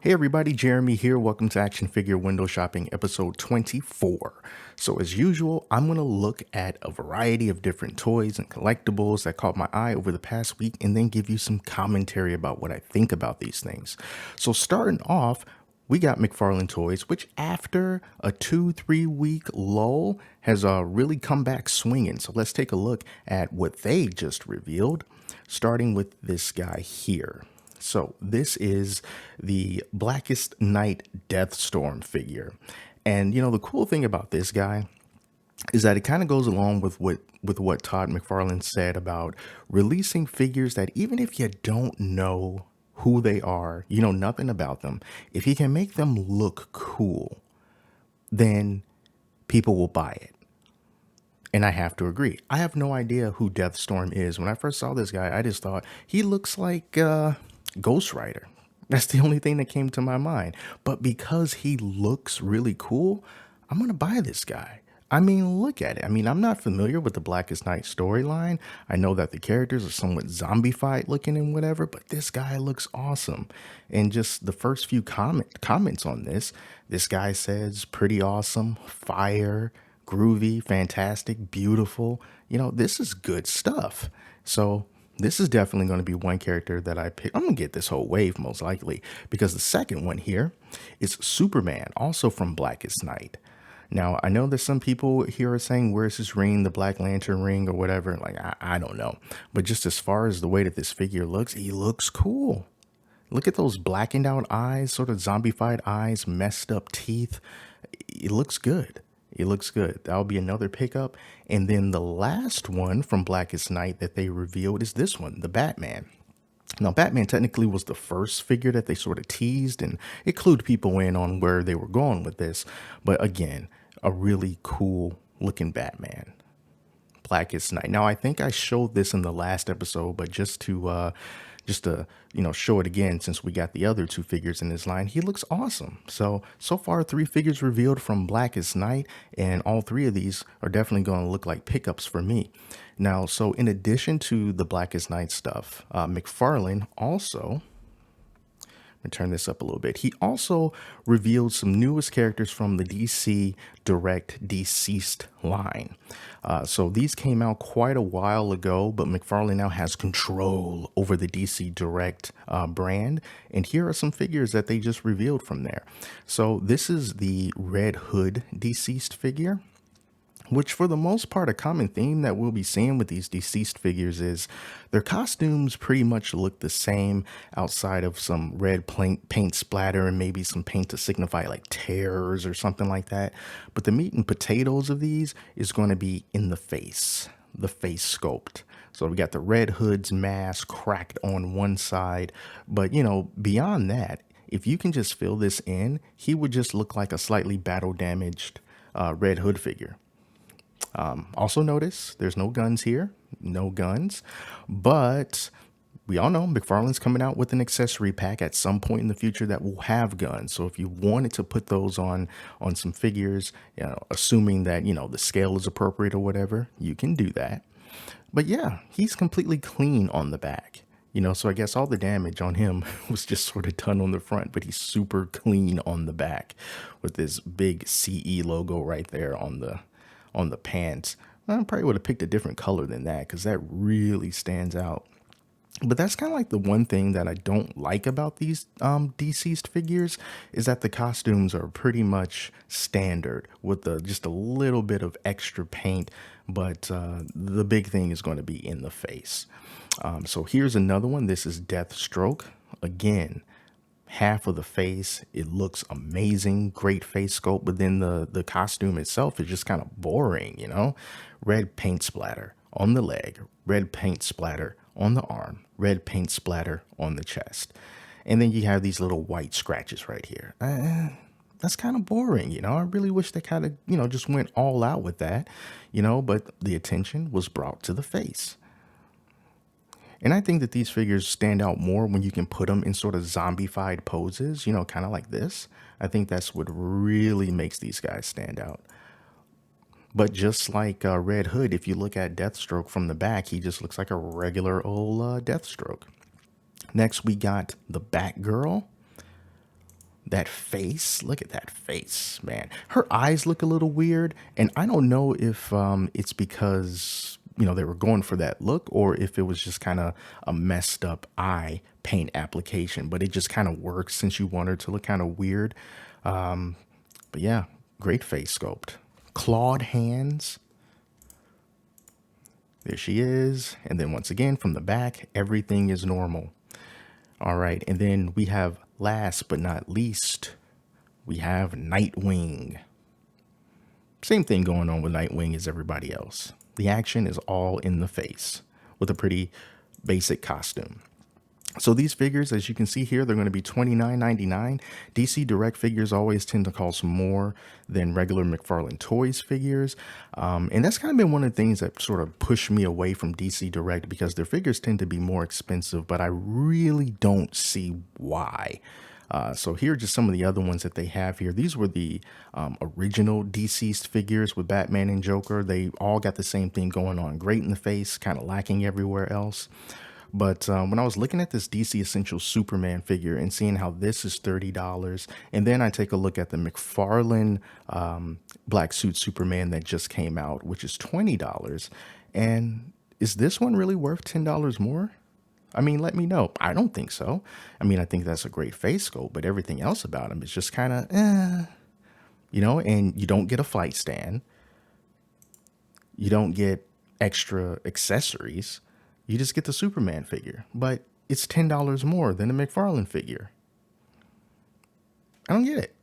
Hey everybody, Jeremy here. Welcome to Action Figure Window Shopping episode 24. So as usual, I'm going to look at a variety of different toys and collectibles that caught my eye over the past week and then give you some commentary about what I think about these things. So starting off, we got Mcfarland Toys, which after a 2-3 week lull has really come back swinging. So let's take a look at what they just revealed, starting with this guy here. So this is the Blackest Night Deathstorm figure. And you know, the cool thing about this guy is that it kind of goes along with what Todd McFarlane said about releasing figures that even if you don't know who they are, you know nothing about them, if you can make them look cool, then people will buy it. And I have to agree. I have no idea who Deathstorm is. When I first saw this guy, I just thought he looks like Ghost Rider. That's the only thing that came to my mind. But because he looks really cool, I'm going to buy this guy. I mean, look at it. I mean, I'm not familiar with the Blackest Night storyline. I know that the characters are somewhat zombified looking and whatever, but this guy looks awesome. And just the first few comments on this guy says pretty awesome, fire, groovy, fantastic, beautiful. You know, this is good stuff. So this is definitely going to be one character that I pick. I'm going to get this whole wave most likely because the second one here is Superman, also from Blackest Night. Now, I know there's some people here are saying, where's his ring, the Black Lantern ring or whatever. Like, I don't know. But just as far as the way that this figure looks, he looks cool. Look at those blackened out eyes, sort of zombified eyes, messed up teeth. It looks good. It looks good. That'll be another pickup. And then the last one from Blackest Night that they revealed is this one, the Batman. Now, Batman technically was the first figure that they sort of teased and it clued people in on where they were going with this. But again, a really cool looking Batman. Blackest Night. Now, I think I showed this in the last episode, but just to show it again, since we got the other two figures in this line, he looks awesome. So far 3 figures revealed from Blackest Night, and all 3 of these are definitely going to look like pickups for me. Now, so in addition to the Blackest Night stuff, McFarlane also, let me turn this up a little bit. He also revealed some newest characters from the DC Direct Deceased line. So these came out quite a while ago, but McFarlane now has control over the DC Direct brand. And here are some figures that they just revealed from there. So this is the Red Hood Deceased figure, which for the most part, a common theme that we'll be seeing with these deceased figures is their costumes pretty much look the same outside of some red paint splatter and maybe some paint to signify like tears or something like that. But the meat and potatoes of these is going to be in the face sculpt. So we got the Red Hood's mask cracked on one side, but you know, beyond that, if you can just fill this in, he would just look like a slightly battle damaged Red Hood figure. Also notice there's no guns here, no guns, but we all know McFarlane's coming out with an accessory pack at some point in the future that will have guns. So if you wanted to put those on some figures, you know, assuming that, you know, the scale is appropriate or whatever, you can do that. But yeah, he's completely clean on the back. You know, so I guess all the damage on him was just sort of done on the front, but he's super clean on the back with this big CE logo right there on the pants. I probably would have picked a different color than that because that really stands out. But that's kind of like the one thing that I don't like about these deceased figures is that the costumes are pretty much standard with just a little bit of extra paint. But the big thing is going to be in the face. So here's another one. This is Deathstroke. Again, half of the face, it looks amazing, great face sculpt, but then the costume itself is just kind of boring, you know. Red paint splatter on the leg, red paint splatter on the arm, red paint splatter on the chest, and then you have these little white scratches right here. That's kind of boring, you know. I really wish they kind of, you know, just went all out with that, you know, but the attention was brought to the face. And I think that these figures stand out more when you can put them in sort of zombified poses, you know, kind of like this. I think that's what really makes these guys stand out. But just like Red Hood, if you look at Deathstroke from the back, he just looks like a regular old Deathstroke. Next, we got the Batgirl. that face, look at that face, man. Her eyes look a little weird, and I don't know if it's because, you know, they were going for that look or if it was just kind of a messed up eye paint application, but it just kind of works since you want her to look kind of weird. But yeah, great face sculpt. Clawed hands. There she is. And then once again, from the back, everything is normal. All right. And then we have, last but not least, we have Nightwing. Same thing going on with Nightwing as everybody else. The action is all in the face with a pretty basic costume. So these figures, as you can see here, they're going to be $29.99. DC Direct figures always tend to cost more than regular Mcfarland Toys figures. And that's kind of been one of the things that sort of pushed me away from DC Direct, because their figures tend to be more expensive, but I really don't see why. So here are just some of the other ones that they have here. These were the original deceased figures with Batman and Joker. They all got the same thing going on. Great in the face, kind of lacking everywhere else. But when I was looking at this DC Essentials Superman figure and seeing how this is $30, and then I take a look at the McFarlane Black Suit Superman that just came out, which is $20. And is this one really worth $10 more? I mean, let me know. I don't think so. I mean, I think that's a great face sculpt, but everything else about him is just kind of, you know, and you don't get a flight stand. You don't get extra accessories. You just get the Superman figure, but it's $10 more than the McFarlane figure. I don't get it,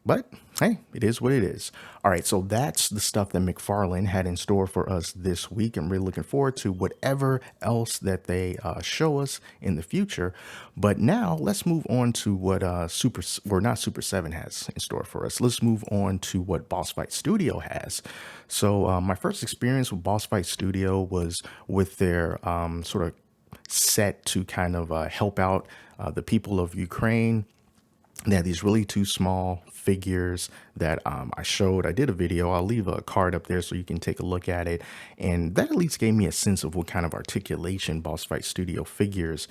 but hey, it is what it is. All right, so that's the stuff that McFarlane had in store for us this week. I'm really looking forward to whatever else that they show us in the future. But now let's move on to what Super 7 has in store for us. Let's move on to what Boss Fight Studio has. So my first experience with Boss Fight Studio was with their sort of set to kind of help out the people of Ukraine. They had these really two small figures that I showed. I did a video. I'll leave a card up there so you can take a look at it. And that at least gave me a sense of what kind of articulation Boss Fight Studio figures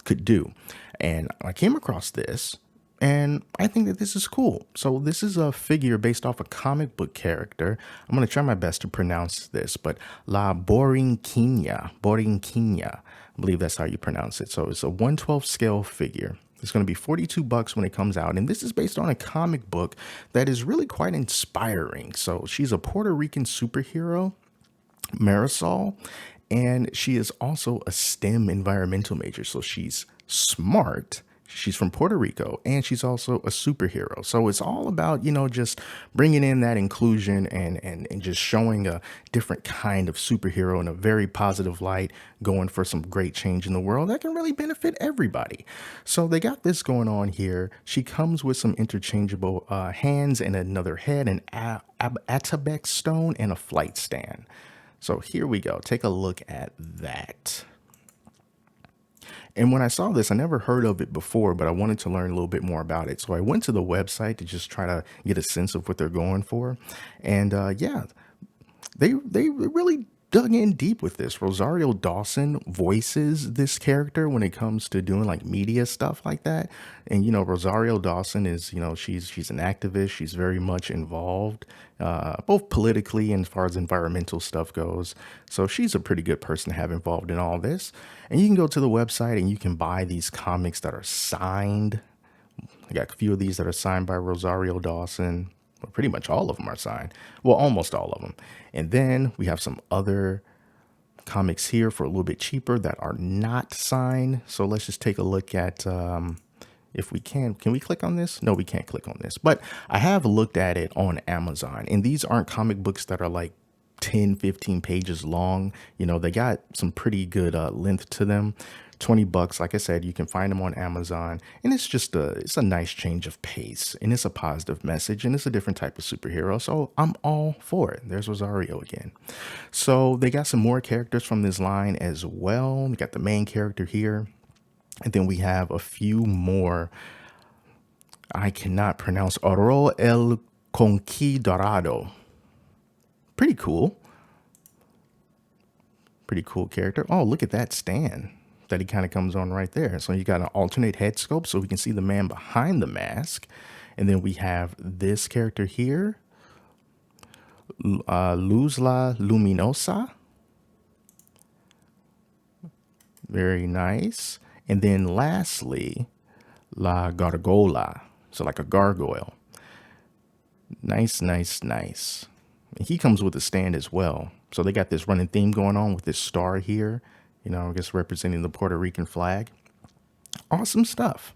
could do. And I came across this, and I think that this is cool. So this is a figure based off a comic book character. I'm going to try my best to pronounce this, but La Borinquinha. I believe that's how you pronounce it. So it's a 1/12 scale figure. It's going to be $42 when it comes out. And this is based on a comic book that is really quite inspiring. So she's a Puerto Rican superhero, Marisol, and she is also a STEM environmental major. So she's smart. She's from Puerto Rico, and she's also a superhero. So it's all about, you know, just bringing in that inclusion and just showing a different kind of superhero in a very positive light, going for some great change in the world that can really benefit everybody. So they got this going on here. She comes with some interchangeable hands and another head, an Atabex stone, and a flight stand. So here we go. Take a look at that. And when I saw this, I never heard of it before, but I wanted to learn a little bit more about it. So I went to the website to just try to get a sense of what they're going for. And yeah, they really dug in deep with this. Rosario Dawson voices this character when it comes to doing like media stuff like that. And, you know, Rosario Dawson is, you know, she's an activist. She's very much involved, both politically and as far as environmental stuff goes. So she's a pretty good person to have involved in all this. And you can go to the website and you can buy these comics that are signed. I got a few of these that are signed by Rosario Dawson. Well, pretty much all of them are signed. Well, almost all of them. And then we have some other comics here for a little bit cheaper that are not signed. So let's just take a look at, if we can we click on this? No, we can't click on this. But I have looked at it on Amazon, and these aren't comic books that are like 10, 15 pages long. You know, they got some pretty good length to them. $20, like I said, you can find them on Amazon, and it's just it's a nice change of pace, and it's a positive message, and it's a different type of superhero. So I'm all for it. There's Rosario again. So they got some more characters from this line as well. We got the main character here, and then we have a few more. I cannot pronounce. Oro el Conquistador. Pretty cool. Pretty cool character. Oh, look at that stand. that he kind of comes on right there. So you got an alternate head sculpt so we can see the man behind the mask. And then we have this character here, Luz la Luminosa. Very nice. And then lastly, La Gargola. So like a gargoyle. Nice, nice, nice. And he comes with a stand as well. So they got this running theme going on with this star here, you know, I guess representing the Puerto Rican flag. Awesome stuff.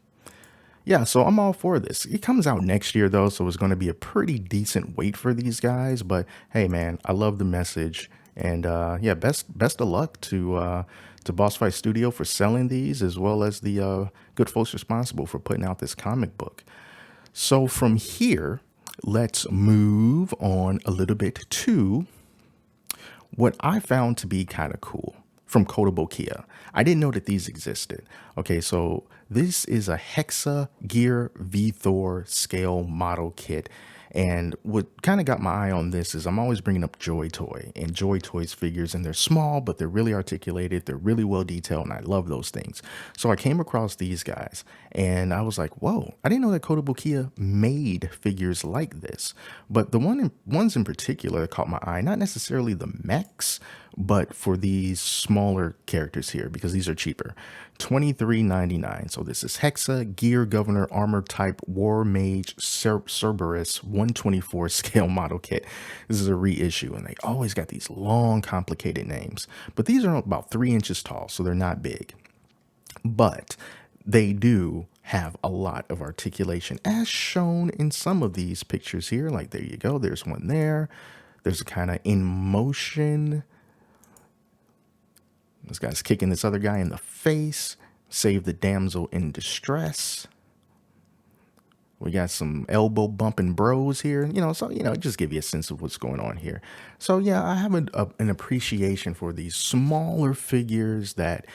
Yeah, so I'm all for this. It comes out next year though, so it's going to be a pretty decent wait for these guys. But hey, man, I love the message, and yeah, best of luck to Boss Fight Studio for selling these, as well as the good folks responsible for putting out this comic book. So from here, let's move on a little bit to what I found to be kind of cool from Kotobukiya. I didn't know that these existed. Okay, so this is a Hexa Gear V Thor scale model kit. And what kind of got my eye on this is I'm always bringing up Joy Toy and Joy Toy's figures, and they're small, but they're really articulated. They're really well detailed, and I love those things. So I came across these guys, and I was like, whoa, I didn't know that Kotobukiya made figures like this. But the ones in particular that caught my eye, not necessarily the mechs, but for these smaller characters here, because these are cheaper. $23.99. So this is Hexa Gear Governor Armor Type War Mage Cerberus 124 scale model kit. This is a reissue, and they always got these long, complicated names. But these are about 3 inches tall, so they're not big. But they do have a lot of articulation, as shown in some of these pictures here. Like, there you go. There's one there. There's a kind of in motion. This guy's kicking this other guy in the face. Save the damsel in distress. We got some elbow bumping bros here, you know, so, you know, just give you a sense of what's going on here. So, yeah, I have an appreciation for these smaller figures that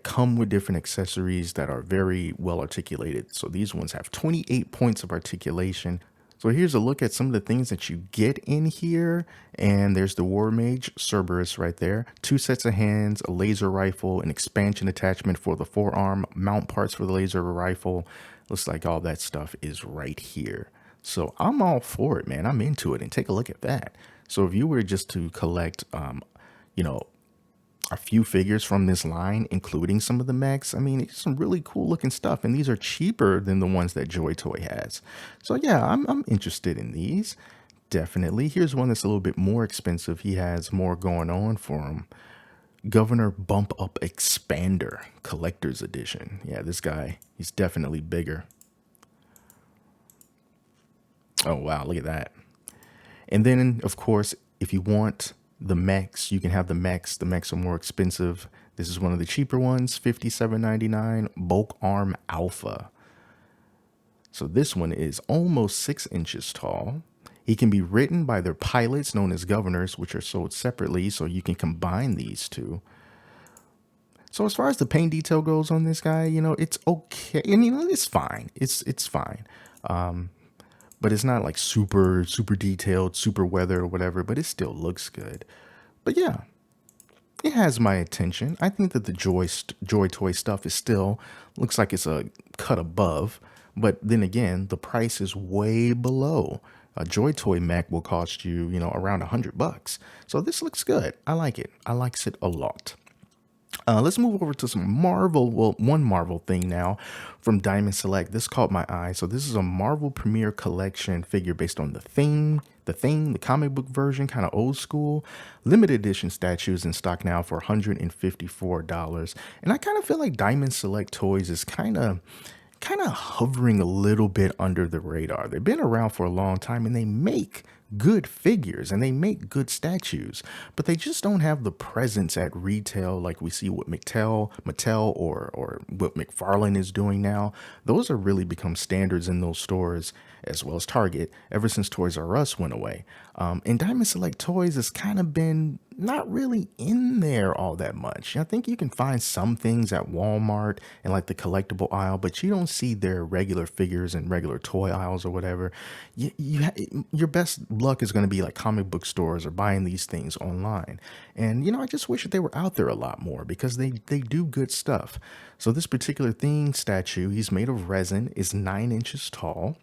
come with different accessories that are very well articulated. So these ones have 28 points of articulation. So here's a look at some of the things that you get in here. And there's the War Mage Cerberus right there. 2 sets of hands, a laser rifle, an expansion attachment for the forearm, mount parts for the laser rifle. Looks like all that stuff is right here. So I'm all for it, man. I'm into it. And take a look at that. So if you were just to collect, you know, a few figures from this line, including some of the mechs, I mean, it's some really cool looking stuff, and these are cheaper than the ones that Joy Toy has. So yeah, I'm interested in these, definitely. Here's one that's a little bit more expensive. He has more going on for him. Governor Bump Up Expander Collector's Edition. Yeah, this guy, he's definitely bigger. Oh wow, look at that. And then, of course, if you want the mechs, you can have the mechs. The mechs are more expensive. This is one of the cheaper ones, $57.99, Bulk Arm Alpha. So this one is almost 6 inches tall. He can be ridden by their pilots, known as governors, which are sold separately, so you can combine these two. So as far as the paint detail goes on this guy, you know, it's okay. And, you know, it's fine. It's fine. But it's not like super detailed, super weathered or whatever, but it still looks good. But yeah, it has my attention. I think that the Joy Toy stuff is still, looks like it's a cut above. But then again, the price is way below. A Joy Toy mech will cost you, you know, around $100. So this looks good. I like it. I likes it a lot. Let's move over to some Marvel, well, one Marvel thing now from Diamond Select. This caught my eye. So this is a Marvel Premiere Collection figure based on the comic book version, kind of old school. Limited edition statues in stock now for $154. And I kind of feel like Diamond Select Toys is kind of hovering a little bit under the radar. They've been around for a long time, and they make good figures and they make good statues, but they just don't have the presence at retail like we see what Mattel or what Mcfarland is doing now. Those are really become standards in those stores, as well as Target, ever since Toys R Us went away. And Diamond Select Toys has kind of been not really in there all that much. I think you can find some things at Walmart and like the collectible aisle, but you don't see their regular figures and regular toy aisles or whatever. Your best luck is going to be like comic book stores or buying these things online. And, you know, I just wish that they were out there a lot more because they do good stuff. So this particular thing statue, he's made of resin, is 9 inches tall.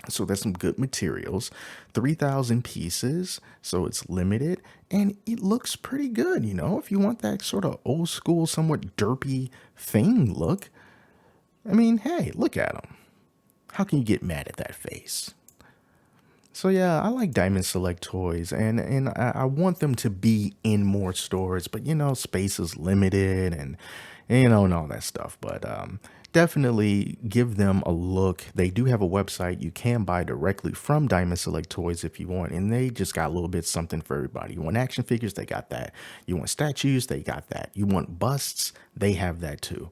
So that's some good materials, 3,000 pieces. So it's limited and it looks pretty good. You know, if you want that sort of old school, somewhat derpy thing look, I mean, hey, look at him. How can you get mad at that face? So yeah, I like Diamond Select toys, and I want them to be in more stores, but you know, space is limited, and you know, and all that stuff. But definitely give them a look. They do have a website you can buy directly from Diamond Select Toys if you want, and they just got a little bit something for everybody. You want action figures, they got that. You want statues, they got that. You want busts, they have that too.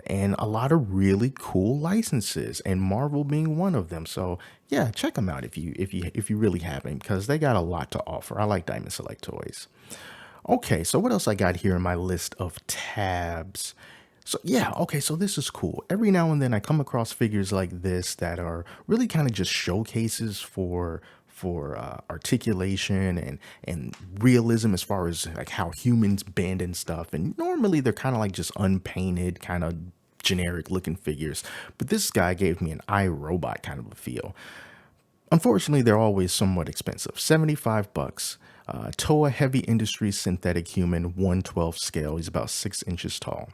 And a lot of really cool licenses, and Marvel being one of them. So yeah, check them out if you really haven't, because they got a lot to offer. I like Diamond Select Toys. Okay, so what else I got here in my list of tabs? So yeah, okay, so this is cool. Every now and then I come across figures like this that are really kind of just showcases for articulation and realism as far as like how humans bend and stuff. And normally they're kind of like just unpainted, kind of generic looking figures. But this guy gave me an iRobot kind of a feel. Unfortunately, they're always somewhat expensive. 75 bucks. Toa Heavy Industries Synthetic Human 1/12 scale. He's about 6 inches tall.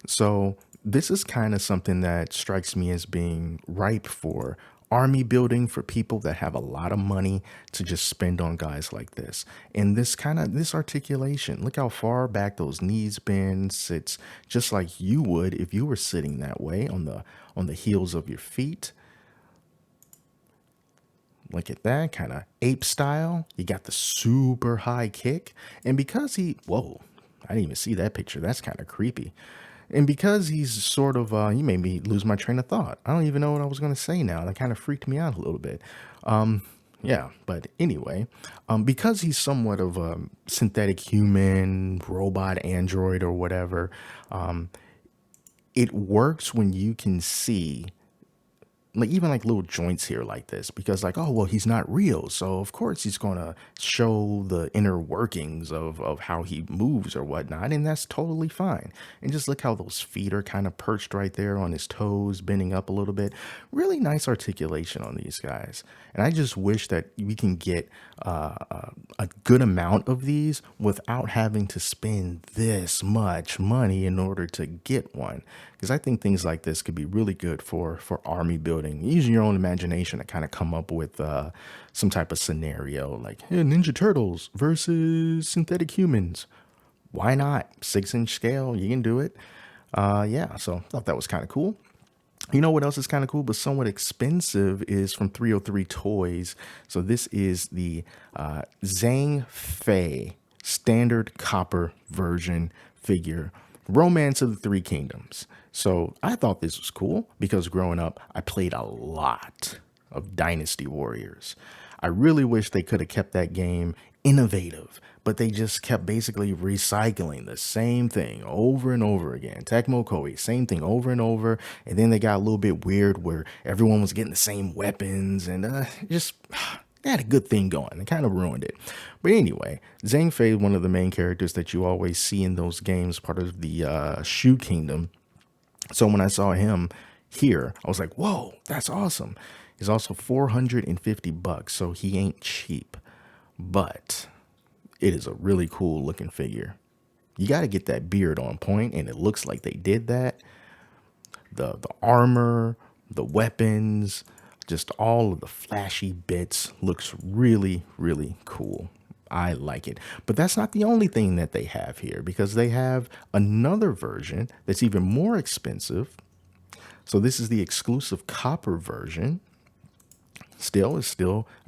So this is kind of something that strikes me as being ripe for army building, for people that have a lot of money to just spend on guys like this. And this articulation, look how far back those knees bend. It's just like you would if you were sitting that way on the heels of your feet. Look at that, kind of ape style. You got the super high kick. And because whoa, I didn't even see that picture. That's kind of creepy. And because he's sort of, you made me lose my train of thought. I don't even know what I was going to say now. That kind of freaked me out a little bit. Yeah, but anyway, because he's somewhat of a synthetic human, robot, android, or whatever, it works when you can see like even like little joints here like this, because like, oh, well, he's not real. So of course he's going to show the inner workings of how he moves or whatnot. And that's totally fine. And just look how those feet are kind of perched right there on his toes, bending up a little bit. Really nice articulation on these guys. And I just wish that we can get a good amount of these without having to spend this much money in order to get one. Because I think things like this could be really good for army building, using your own imagination to kind of come up with some type of scenario like, hey, Ninja Turtles versus synthetic humans. Why not? 6-inch scale, you can do it. Yeah, so I thought that was kind of cool. You know what else is kind of cool but somewhat expensive is from 303 Toys. So this is the Zhang Fei standard copper version figure, Romance of the Three Kingdoms. So I thought this was cool because growing up, I played a lot of Dynasty Warriors. I really wish they could have kept that game innovative, but they just kept basically recycling the same thing over and over again. Tecmo Koei, same thing over and over. And then they got a little bit weird where everyone was getting the same weapons and just... They had a good thing going. They kind of ruined it. But anyway, Zhang Fei, one of the main characters that you always see in those games, part of the Shu Kingdom. So when I saw him here, I was like, whoa, that's awesome. He's also 450 bucks, so he ain't cheap. But it is a really cool looking figure. You got to get that beard on point, and it looks like they did that. The armor, the weapons, just all of the flashy bits looks really, really cool. I like it. But that's not the only thing that they have here, because they have another version that's even more expensive. So this is the exclusive copper version. It's still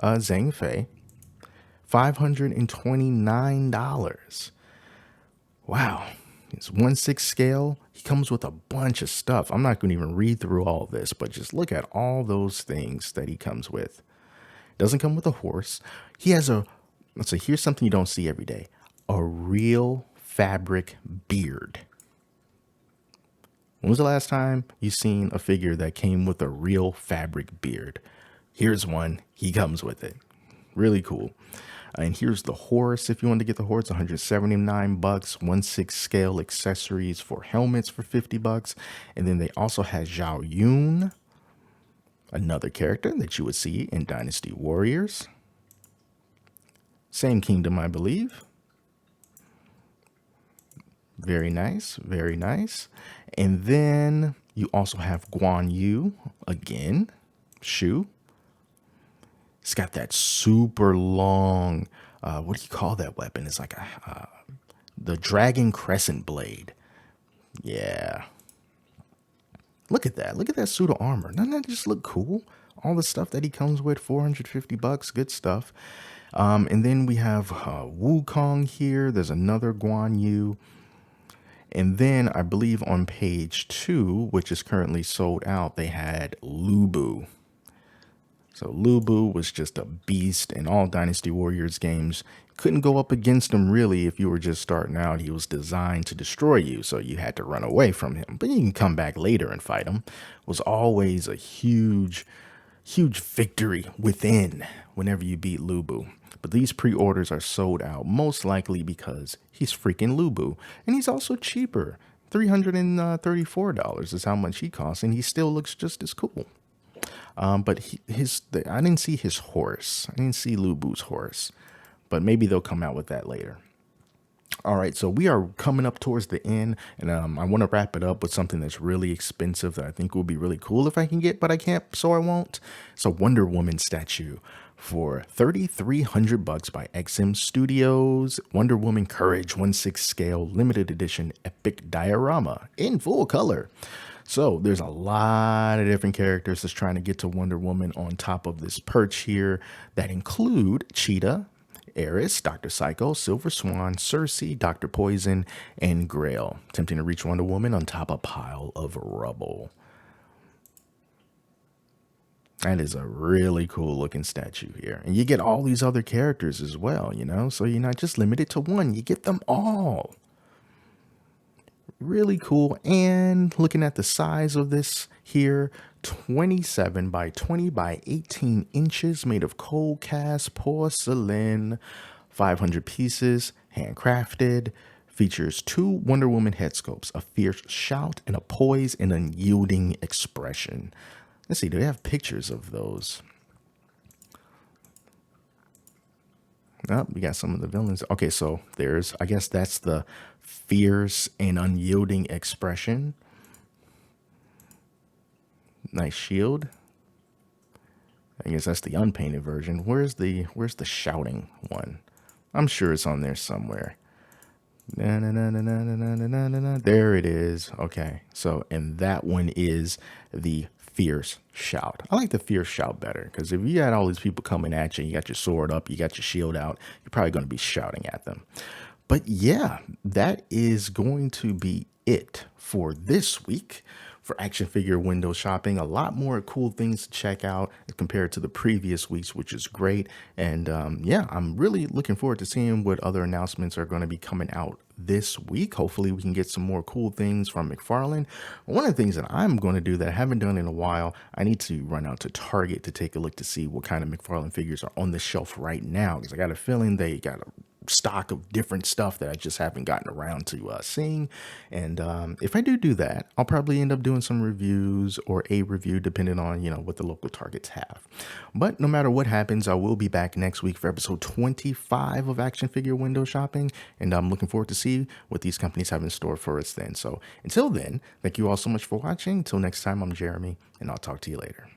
Zhang Fei. $529. Wow. It's 1/6 scale. He comes with a bunch of stuff. I'm not going to even read through all this, but just look at all those things that he comes with. Doesn't come with a horse. He has let's say, here's something you don't see every day. A real fabric beard. When was the last time you seen a figure that came with a real fabric beard? Here's one. He comes with it. Really cool. And here's the horse. If you want to get the horse, $179, 1/6 scale accessories for helmets for $50. And then they also have Zhao Yun, another character that you would see in Dynasty Warriors. Same kingdom, I believe. Very nice, very nice. And then you also have Guan Yu, again, Shu. It's got that super long, what do you call that weapon? It's like the Dragon Crescent Blade. Yeah. Look at that. Look at that suit of armor. Doesn't that just look cool? All the stuff that he comes with, $450, good stuff. And then we have Wukong here. There's another Guan Yu. And then I believe on page 2, which is currently sold out, they had Lubu. So Lubu was just a beast in all Dynasty Warriors games. Couldn't go up against him really if you were just starting out. He was designed to destroy you, so you had to run away from him. But you can come back later and fight him. It was always a huge victory within whenever you beat Lubu. But these pre-orders are sold out, most likely because he's freaking Lubu. And he's also cheaper. $334 is how much he costs, and he still looks just as cool. But I didn't see his horse. I didn't see Lubu's horse. But maybe they'll come out with that later. All right, so we are coming up towards the end, and I want to wrap it up with something that's really expensive that I think will be really cool if I can get, but I can't, so I won't. It's a Wonder Woman statue for $3,300 by XM Studios. Wonder Woman Courage 1/6 scale limited edition epic diorama in full color. So there's a lot of different characters that's trying to get to Wonder Woman on top of this perch here that include Cheetah, Eris, Dr. Psycho, Silver Swan, Cersei, Dr. Poison, and Grail, attempting to reach Wonder Woman on top of a pile of rubble. That is a really cool looking statue here. And you get all these other characters as well, you know? So you're not just limited to one, you get them all. Really cool. And looking at the size of this here, 27 by 20 by 18 inches, made of cold cast porcelain, 500 pieces, handcrafted, features 2 Wonder Woman head sculpts, a fierce shout and a poise and unyielding expression. Let's see, do they have pictures of those? Oh, we got some of the villains. Okay, so there's, I guess that's the fierce and unyielding expression. Nice shield. I guess that's the unpainted version. Where's the shouting one? I'm sure it's on there somewhere. Na, na, na, na, na, na, na, na, na. There it is. Okay, so and that one is the fierce shout. I like the fierce shout better because if you got all these people coming at you, you got your sword up, you got your shield out, you're probably going to be shouting at them. But yeah, that is going to be it for this week for action figure window shopping. A lot more cool things to check out compared to the previous weeks, which is great. And yeah, I'm really looking forward to seeing what other announcements are going to be coming out this week. Hopefully we can get some more cool things from Mcfarland. One of the things that I'm going to do that I haven't done in a while, I need to run out to Target to take a look to see what kind of Mcfarland figures are on the shelf right now, because I got a feeling they got a stock of different stuff that I just haven't gotten around to seeing. And if I do that, I'll probably end up doing some reviews or a review depending on, you know, what the local Targets have. But no matter what happens, I will be back next week for episode 25 of Action Figure Window Shopping, and I'm looking forward to see what these companies have in store for us then. So until then, thank you all so much for watching. Until next time, I'm Jeremy, and I'll talk to you later.